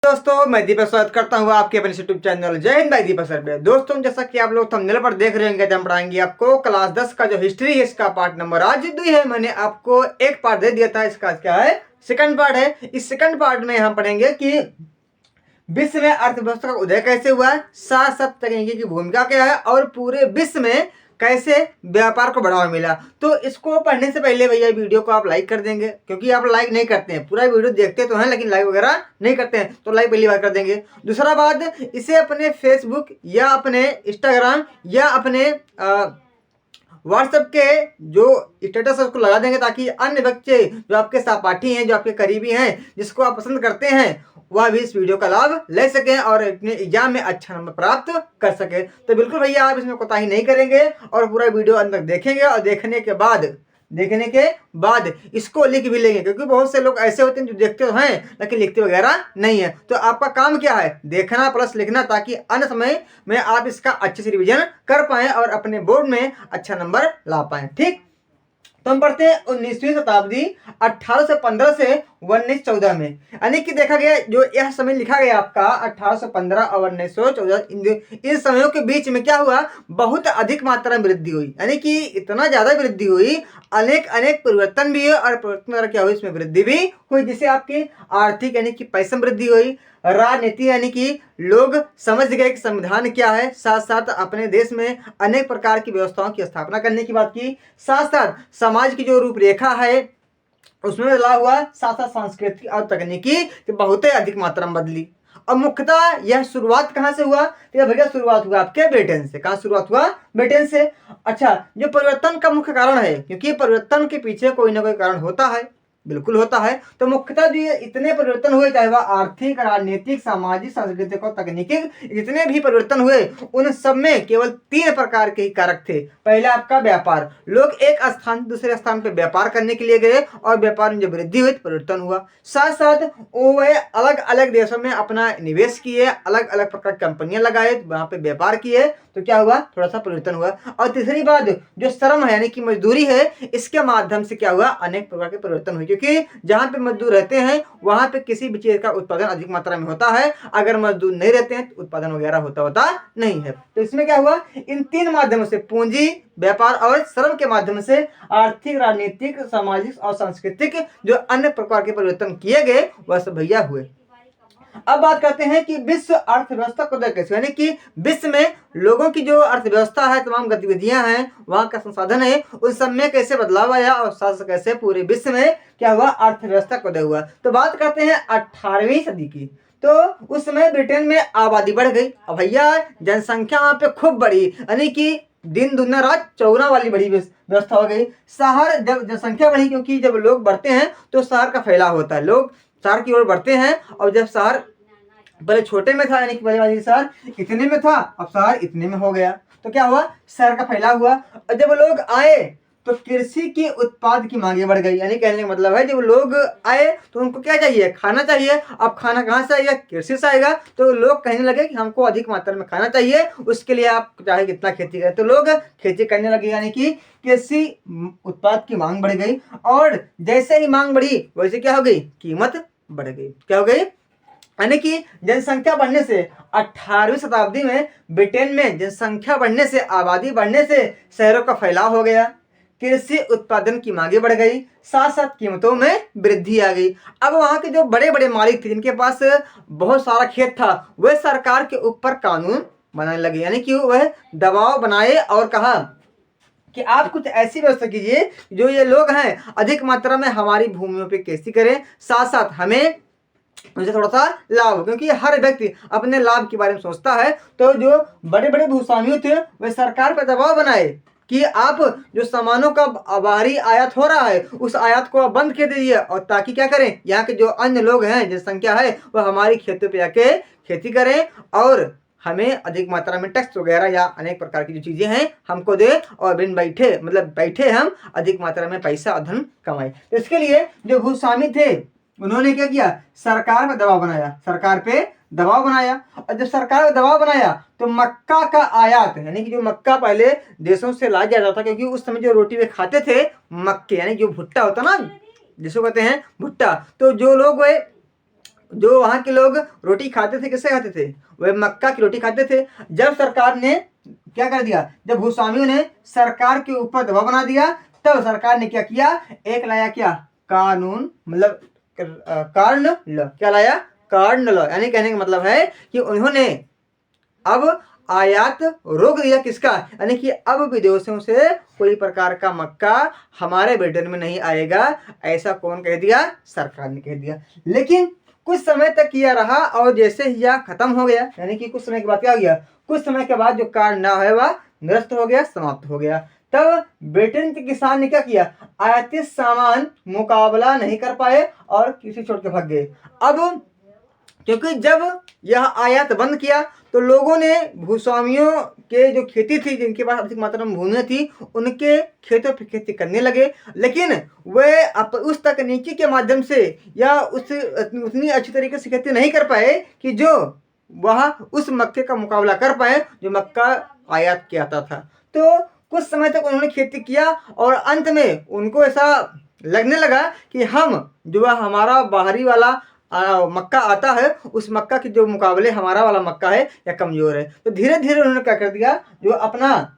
दोस्तों मैं दीपक स्वागत करता हूँ आपके अपने यूट्यूब चैनल जय हिंद भाई दीपक सर पे। दोस्तों जैसा कि आप लोग थंबनेल पर देख रहे होंगे, हम पढ़ाएंगे आपको क्लास 10 का जो हिस्ट्री है, इसका पार्ट नंबर आज 2 है। मैंने आपको एक पार्ट दे दिया था, इसका क्या है सेकंड पार्ट है। इस सेकंड पार्ट में हम पढ़ेंगे कि विश्व में अर्थव्यवस्था का उदय कैसे हुआ, साथ साथ तकनीकी की भूमिका क्या है और पूरे विश्व में कैसे व्यापार को बढ़ावा मिला। तो इसको पढ़ने से पहले भैया वीडियो को आप लाइक कर देंगे, क्योंकि आप लाइक नहीं करते हैं। पूरा वीडियो देखते तो हैं लेकिन लाइक वगैरह नहीं करते हैं, तो लाइक पहली बार कर देंगे। दूसरा बात, इसे अपने फेसबुक या अपने इंस्टाग्राम या अपने व्हाट्सएप के जो स्टेटस है उसको लगा देंगे, ताकि अन्य बच्चे जो आपके सहपाठी हैं, जो आपके करीबी हैं, जिसको आप पसंद करते हैं, वह भी इस वीडियो का लाभ ले सकें और अपने एग्जाम में अच्छा नंबर प्राप्त कर सके। तो बिल्कुल भैया आप इसमें कोताही नहीं करेंगे और पूरा वीडियो अंत तक देखेंगे और देखने के बाद इसको लिख भी लेंगे, क्योंकि बहुत से लोग ऐसे होते हैं जो देखते तो हैं लेकिन लिखते वगैरह नहीं है। तो आपका काम क्या है, देखना प्लस लिखना, ताकि अन्य समय में आप इसका अच्छे से रिवीजन कर पाएं और अपने बोर्ड में अच्छा नंबर ला पाएं। ठीक, तो हम पढ़ते हैं 19वीं शताब्दी 1815 से 1914 में। यानी कि देखा गया जो यह समय लिखा गया आपका 1815 और 1914, इन समयों के बीच में क्या हुआ, बहुत अधिक मात्रा में वृद्धि हुई। यानी कि इतना ज्यादा वृद्धि हुई, अनेक परिवर्तन भी है और परिवर्तन द्वारा क्या हुई, इसमें वृद्धि भी हुई। जिससे आपकी आर्थिक यानी कि पैसा वृद्धि हुई, राजनीति यानी कि लोग समझ गए कि संविधान क्या है, साथ साथ अपने देश में अनेक प्रकार की व्यवस्थाओं की स्थापना करने की बात की, साथ साथ समाज की जो रूपरेखा है उसमें बदलाव हुआ, साथ साथ सांस्कृतिक और तकनीकी की बहुत ही अधिक मात्रा में बदली। और मुख्यतः यह शुरुआत कहाँ से हुआ, तो भैया शुरुआत हुआ आपके ब्रिटेन से। कहाँ शुरुआत हुआ, ब्रिटेन से। अच्छा, जो परिवर्तन का मुख्य कारण है, क्योंकि परिवर्तन के पीछे कोई ना कोई कारण होता है, बिल्कुल होता है। तो मुख्यतः जो ये इतने परिवर्तन हुए, चाहे वह आर्थिक, राजनीतिक, सामाजिक, सांस्कृतिक और तकनीकी, जितने भी परिवर्तन हुए उन सब में केवल 3 प्रकार के ही कारक थे। पहला आपका व्यापार, लोग एक स्थान दूसरे स्थान पर व्यापार करने के लिए गए और व्यापार में जब वृद्धि हुई तो परिवर्तन हुआ। साथ साथ वह अलग अलग देशों में अपना निवेश किए, अलग अलग प्रकार की कंपनियां लगाए, वहां पे व्यापार किए, तो क्या हुआ, थोड़ा सा परिवर्तन हुआ। और तीसरी बात, जो श्रम है यानी कि मजदूरी है, इसके माध्यम से क्या हुआ, अनेक प्रकार के परिवर्तन हुए। क्योंकि जहां पे मजदूर रहते हैं वहां पे किसी भी चीज का उत्पादन अधिक मात्रा में होता है, अगर मजदूर नहीं रहते हैं तो उत्पादन वगैरह होता नहीं है। तो इसमें क्या हुआ, इन 3 माध्यमों से, पूंजी, व्यापार और श्रम के माध्यम से आर्थिक, राजनीतिक, सामाजिक और सांस्कृतिक जो अन्य प्रकार के परिवर्तन किए गए वह सब भैया हुए। अब बात करते हैं कि विश्व अर्थव्यवस्था को कैसे, यानी कि विश्व में लोगों की जो अर्थव्यवस्था है, तमाम गतिविधियां हैं, वहां का संसाधन है, उन सब में कैसे बदलाव आया और साथ कैसे पूरे विश्व में क्या हुआ, अर्थव्यवस्था को उदय हुआ। तो बात करते हैं 18वीं सदी की। तो उस समय ब्रिटेन में आबादी बढ़ गई और भैया जनसंख्या वहां पे खूब बढ़ी, यानी कि दिन दुगना रात चौगुना वाली बड़ी व्यवस्था हो गई। शहर जब जनसंख्या बढ़ी, क्योंकि जब लोग बढ़ते हैं तो शहर का फैलाव होता है, लोग शहर की ओर बढ़ते हैं। और जब शहर पहले छोटे में था, यानी कि पहले वाली शहर इतने में था, अब शहर इतने में हो गया, तो क्या हुआ, शहर का फैलाव हुआ। और जब लोग आए तो कृषि के उत्पाद की मांगे बढ़ गई। यानी कहने का मतलब है, जब लोग आए तो उनको क्या चाहिए, खाना चाहिए। अब खाना कहाँ से आएगा, कृषि से आएगा। तो लोग कहने लगे कि हमको अधिक मात्रा में खाना चाहिए, उसके लिए आप चाहे कितना खेती करें। तो लोग खेती करने लगे, यानी कि कृषि उत्पाद की मांग बढ़ गई। और जैसे ही मांग बढ़ी वैसे क्या हो गई, कीमत बढ़ गई। क्या हो गई, यानी कि जनसंख्या बढ़ने से 18वीं शताब्दी में ब्रिटेन में जनसंख्या बढ़ने से, आबादी बढ़ने से शहरों का फैलाव हो गया, कृषि उत्पादन की मांगे बढ़ गई, साथ साथ कीमतों में वृद्धि आ गई। अब वहां के जो बड़े बड़े मालिक थे, जिनके पास बहुत सारा खेत था, वे सरकार के ऊपर कानून बनाने लगे, यानी कि वह दबाव बनाए और कहा कि आप कुछ ऐसी व्यवस्था कीजिए जो ये लोग हैं अधिक मात्रा में हमारी भूमियों पे खेती करें, साथ साथ हमें उनसे थोड़ा सा लाभ हो, क्योंकि हर व्यक्ति अपने लाभ के बारे में सोचता है। तो जो बड़े बड़े भूस्वामी थे वे सरकार पर दबाव बनाए कि आप जो सामानों का बाहरी आयात हो रहा है उस आयात को आप बंद कर दीजिए, और ताकि क्या करें, यहाँ के जो अन्य लोग हैं, जनसंख्या है, वह हमारी खेतों पे आके खेती करें और हमें अधिक मात्रा में टैक्स वगैरह या अनेक प्रकार की जो चीजें हैं हमको दे, और बिन बैठे मतलब बैठे हम अधिक मात्रा में पैसा और धन कमाए। तो इसके लिए जो भूस्वामी थे उन्होंने क्या किया, सरकार पे दबाव बनाया, सरकार पे दबाव बनाया। और जब सरकार पे दबाव बनाया तो मक्का का आयात, यानी कि जो मक्का पहले देशों से लाया जाता था, क्योंकि उस समय जो रोटी वे खाते थे मक्के, यानी जो भुट्टा होता ना, जिसको कहते हैं भुट्टा, तो जो लोग वे जो वहाँ के लोग रोटी खाते थे, किससे खाते थे? वे मक्का की रोटी खाते थे। जब सरकार ने क्या कर दिया, जब भूस्वामियों ने सरकार के ऊपर दबाव बना दिया, तब सरकार ने क्या किया, एक लाया क्या, कानून, मतलब कार्न लॉ। क्या लाया? Corn law. यानी कहने का मतलब है कि उन्होंने अब आयात रोक दिया। किसका? यानी कि अब विदेशों से कोई प्रकार का मक्का हमारे ब्रिटेन में नहीं आएगा। ऐसा कौन कह दिया? सरकार ने कह दिया। लेकिन कुछ समय तक किया रहा, और जैसे ही यह खत्म हो गया, यानी कि कुछ समय के बाद क्या हो गया, कुछ समय के बाद जो कार्ड ना है वह निरस्त हो गया, समाप्त हो गया। तब ब्रिटेन के किसान ने क्या किया, आयातित सामान मुकाबला नहीं कर पाए और कृषि छोड़ के भाग गए। अब क्योंकि जब यह आयात बंद किया तो लोगों ने भूस्वामियों के जो खेती थी, जिनके पास अधिक मात्रा में भूमि थी, उनके खेतों पर खेती करने लगे। लेकिन वे उस तकनीकी के माध्यम से या उतनी अच्छी तरीके से खेती नहीं कर पाए कि जो वह उस मक्के का मुकाबला कर पाए जो मक्का आयात किया था। तो कुछ समय तक उन्होंने खेती किया और अंत में उनको ऐसा लगने लगा कि हम जो हमारा बाहरी वाला मक्का आता है, उस मक्का के जो मुकाबले हमारा वाला मक्का है या कमजोर है। तो धीरे धीरे उन्होंने क्या कर दिया, जो अपना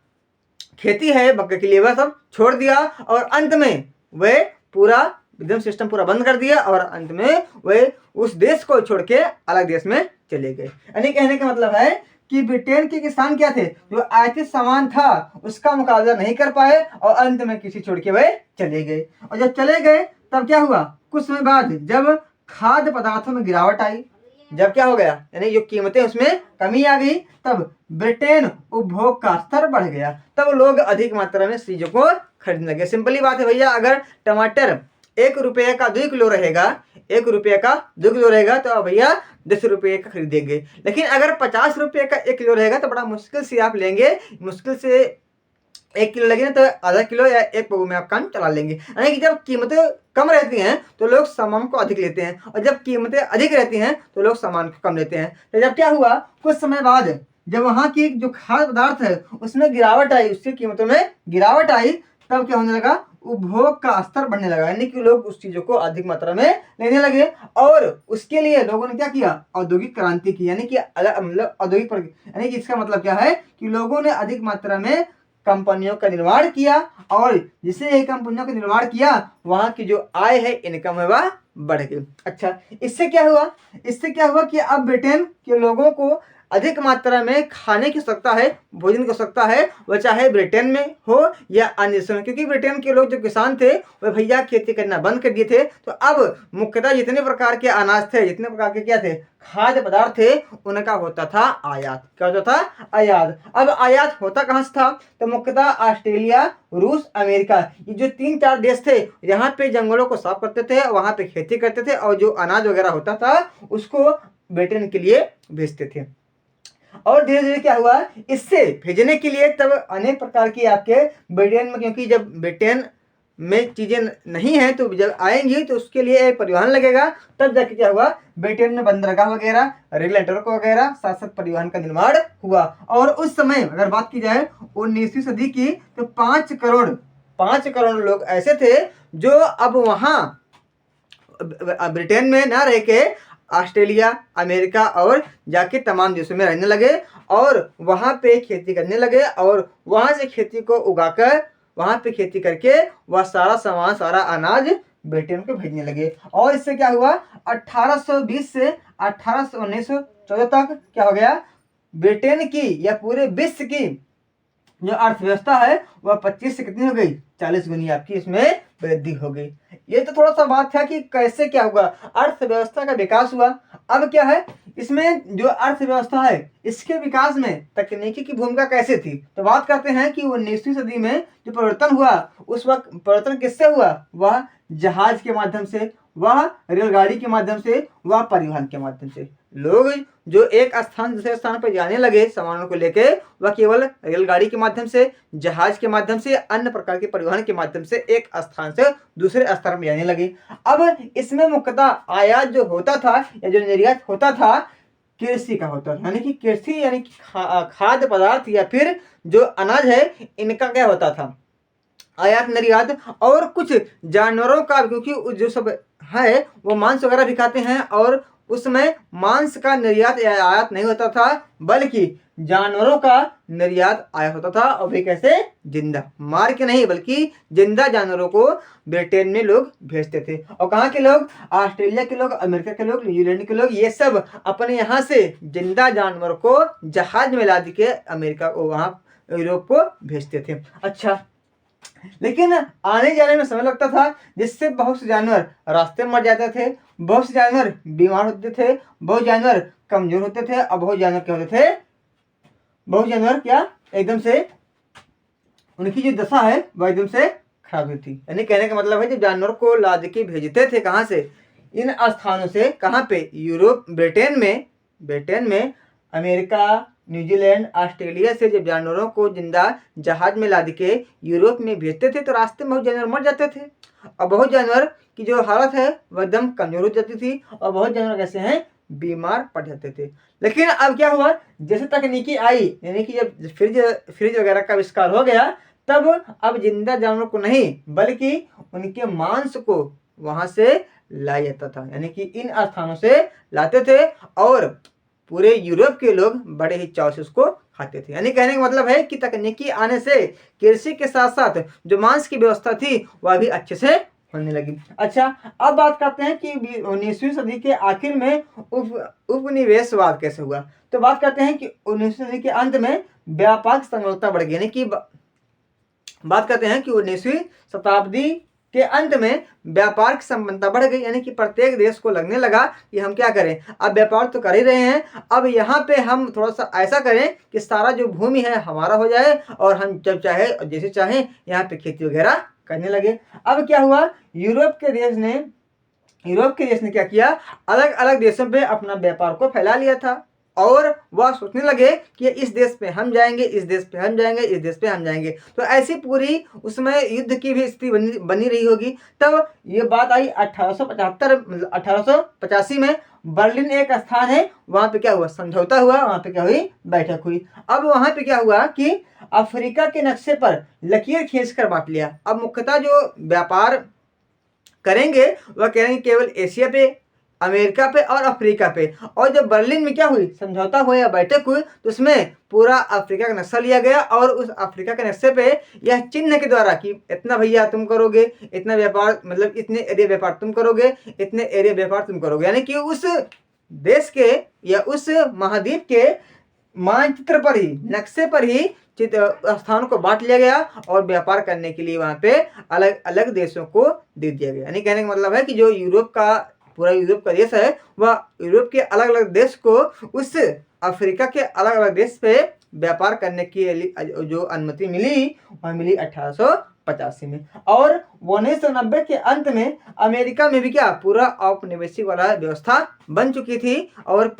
खेती है मक्के के लिए वह सब छोड़ दिया और अंत में वे पूरा एकदम सिस्टम पूरा बंद कर दिया और अंत में वे उस देश को छोड़ के अलग देश में चले गए। यानी कहने का मतलब है कि ब्रिटेन के किसान क्या थे, जो आयातित सामान था उसका मुकाबला नहीं कर पाए और अंत में किसी छोड़ के वे चले गए। और जब चले गए तब क्या हुआ, कुछ समय बाद जब खाद्य पदार्थों में गिरावट आई, जब क्या हो गया, यानी जो कीमतें उसमें कमी आ गई, तब ब्रिटेन उपभोग का स्तर बढ़ गया। तब लोग अधिक मात्रा में चीजों को खरीदने लगे। सिंपली बात है भैया, अगर टमाटर 1 रुपये का 2 किलो रहेगा, 1 रुपये का 2 किलो रहेगा तो भैया 10 रुपये का खरीदेंगे। लेकिन अगर 50 रुपये का 1 किलो रहेगा तो बड़ा मुश्किल से आप लेंगे, मुश्किल से 1 किलो लगे ना तो आधा किलो या 1 पौ में आप काम चला लेंगे। यानी कि जब कीमतें कम रहती हैं तो लोग सामान को अधिक लेते हैं और जब कीमतें अधिक रहती हैं तो लोग सामान को कम लेते हैं। तो जब क्या हुआ, कुछ समय बाद जब वहाँ की जो खाद्य पदार्थ है उसमें गिरावट आई, उसकी कीमतों में गिरावट आई, तब क्या होने लगा, उपभोग का स्तर बढ़ने लगा। यानी कि लोग उस चीजों को अधिक मात्रा में लेने लगे और उसके लिए लोगों ने क्या किया, औद्योगिक क्रांति की। यानी कि मतलब औद्योगिक, यानी कि इसका मतलब क्या है कि लोगों ने अधिक मात्रा में कंपनियों का निर्माण किया और जिससे ये कंपनियों का निर्माण किया वहां की जो आय है, इनकम है, वह बढ़ गई। अच्छा, इससे क्या हुआ, इससे क्या हुआ कि अब ब्रिटेन के लोगों को अधिक मात्रा में खाने की आवश्यकता है, भोजन की आवश्यकता है, वह चाहे ब्रिटेन में हो या अन्य देशों में। क्योंकि ब्रिटेन के लोग जो किसान थे वह भैया खेती करना बंद कर दिए थे। तो अब मुख्यतः जितने प्रकार के अनाज थे, जितने प्रकार के क्या थे, खाद्य पदार्थ थे, उनका होता था आयात। क्या होता था? आयात। अब आयात होता कहाँ से था, तो मुख्यतः ऑस्ट्रेलिया, रूस, अमेरिका, ये जो 3-4 देश थे, यहाँ पे जंगलों को साफ करते थे, वहां पे खेती करते थे और जो अनाज वगैरह होता था उसको ब्रिटेन के लिए भेजते थे। और धीरे धीरे क्या हुआ, इससे भेजने के लिए तब अनेक प्रकार की आपके ब्रिटेन में, क्योंकि जब ब्रिटेन में चीजें नहीं है तो जब आएंगी तो उसके लिए एक परिवहन लगेगा। तब जाके क्या हुआ, ब्रिटेन में बंदरगाह वगैरह, रेल नेटवर्क वगैरह, साथ साथ परिवहन का निर्माण हुआ। और उस समय अगर बात की जाए 19वीं सदी की, तो 5 करोड़ लोग ऐसे थे जो अब वहां ब्रिटेन में ना रह के ऑस्ट्रेलिया, अमेरिका और जाके तमाम देशों में रहने लगे और वहां पे खेती करने लगे और वहां से खेती को उगाकर वहां पे खेती करके वह सारा सामान, सारा अनाज ब्रिटेन को भेजने लगे। और इससे क्या हुआ, 1820 से 1914 तक क्या हो गया, ब्रिटेन की या पूरे विश्व की जो अर्थव्यवस्था है वह 25 से कितनी हो गई, 40 गुनी आपकी इसमें वृद्धि हो गई। ये तो थोड़ा सा बात था कि कैसे क्या हुआ, अर्थव्यवस्था का विकास हुआ। अब क्या है, इसमें जो अर्थव्यवस्था है इसके विकास में तकनीकी की भूमिका कैसे थी, तो बात करते हैं कि 19वीं सदी में जो परिवर्तन हुआ, उस वक्त परिवर्तन किससे हुआ, वह जहाज के माध्यम से, वह रेलगाड़ी के माध्यम से, वह परिवहन के माध्यम से। लोग जो एक स्थान दूसरे स्थान पर जाने लगे सामानों को लेके, वह केवल रेलगाड़ी के माध्यम से, जहाज के माध्यम से, अन्य प्रकार के परिवहन के माध्यम से एक स्थान से दूसरे स्थान में जाने लगे। अब इसमें मुख्यतः आयात जो होता था या जो निर्यात होता था कृषि का होता था। यानी कि कृषि यानी कि खाद्य पदार्थ या फिर जो अनाज है इनका क्या होता था, आयात निर्यात। और कुछ जानवरों का, क्योंकि जो सब है वो मांस वगैरह भी खाते हैं और उसमें मांस का निर्यात या आयात नहीं होता था, बल्कि जानवरों का निर्यात आयात होता था, और भी कैसे, जिंदा, मार के नहीं बल्कि जिंदा जानवरों को ब्रिटेन में लोग भेजते थे। और कहाँ के लोग, ऑस्ट्रेलिया के लोग, अमेरिका के लोग, न्यूजीलैंड के लोग, ये सब अपने यहाँ से जिंदा जानवर को जहाज में लाद के अमेरिका को, वहाँ यूरोप को भेजते थे। अच्छा, लेकिन आने जाने में समय लगता था, जिससे बहुत से जानवर रास्ते में मर जाते थे, बहुत से जानवर बीमार होते थे, बहुत जानवर कमजोर होते थे, और बहुत जानवर क्या होते थे, बहुत जानवर क्या एकदम से उनकी जो दशा है वह एकदम से खराब हुई थी। यानी कहने का मतलब है जब जानवर को लाद के भेजते थे कहाँ से, इन स्थानों से, कहाँ पे, यूरोप, ब्रिटेन में अमेरिका, न्यूजीलैंड, ऑस्ट्रेलिया से जब जानवरों को जिंदा जहाज में लाद के यूरोप में भेजते थे तो रास्ते में बहुत जानवर मर जाते थे, और बहुत जानवर की जो हालत है वह एकदम कमजोर हो जाती थी, और बहुत जानवर कैसे हैं, बीमार पड़ जाते थे। लेकिन अब क्या हुआ, जैसे तकनीकी आई, यानी कि जब फ्रिज वगैरह का आविष्कार हो गया, तब अब जिंदा जानवर को नहीं बल्कि उनके मांस को वहां से लाया जाता था, यानी कि इन स्थानों से लाते थे, और पूरे यूरोप के लोग बड़े ही चाव से उसको खाते थे। यानी कहने का मतलब है कि तकनीकी आने से कृषि के साथ साथ जो मांस की व्यवस्था थी वह भी अच्छे से होने लगी। अच्छा, अब बात करते हैं कि 19वीं सदी के आखिर में उपनिवेशवाद कैसे हुआ। तो बात करते हैं कि 19वीं सदी के अंत में व्यापक संलग्नता बढ़ गई, यानी कि बात करते हैं कि 19वीं शताब्दी के अंत में व्यापार की संबंधता बढ़ गई, यानी कि प्रत्येक देश को लगने लगा कि हम क्या करें, अब व्यापार तो कर ही रहे हैं, अब यहाँ पे हम थोड़ा सा ऐसा करें कि सारा जो भूमि है हमारा हो जाए, और हम जब चाहे जैसे चाहें यहाँ पे खेती वगैरह करने लगे। अब क्या हुआ, यूरोप के देश ने क्या किया, अलग अलग देशों पे अपना व्यापार को फैला लिया था, और वह सोचने लगे कि इस देश पे हम जाएंगे, इस देश पे हम जाएंगे, इस देश पे हम जाएंगे। तो ऐसी पूरी उसमें युद्ध की भी स्थिति बनी रही होगी। तब ये बात आई 1885 में, बर्लिन एक स्थान है, वहां पे क्या हुआ, समझौता हुआ, वहां पे क्या हुई, बैठक हुई। अब वहां पे क्या हुआ कि अफ्रीका के नक्शे पर लकीर खींचकर बांट लिया। अब मुख्यतः जो व्यापार करेंगे वह करेंगे केवल एशिया पे, अमेरिका पे और अफ्रीका पे। और जब बर्लिन में क्या हुई, समझौता हुआ या बैठक हुई, तो उसमें पूरा अफ्रीका का नक्शा लिया गया, और उस अफ्रीका के नक्शे पे यह चिन्ह के द्वारा कि इतना भैया तुम करोगे, इतना व्यापार, मतलब इतने एरिया व्यापार तुम करोगे, इतने एरिया व्यापार तुम करोगे, यानी कि उस देश के या उस महाद्वीप के मानचित्र पर ही, नक्शे पर ही स्थानों को बांट लिया गया, और व्यापार करने के लिए वहां पे अलग अलग देशों को दे दिया गया। यानी कहने का मतलब है कि जो पूरा यूरोप का देश है, वह यूरोप के अलग अलग देश को उस अफ्रीका के अलग अलग देश पे व्यापार करने की जो अनुमति मिली, वह मिली 1885 में। और 1990 के अंत में अमेरिका में भी क्या पूरा औपनिवेशिक वाला व्यवस्था बन चुकी थी, और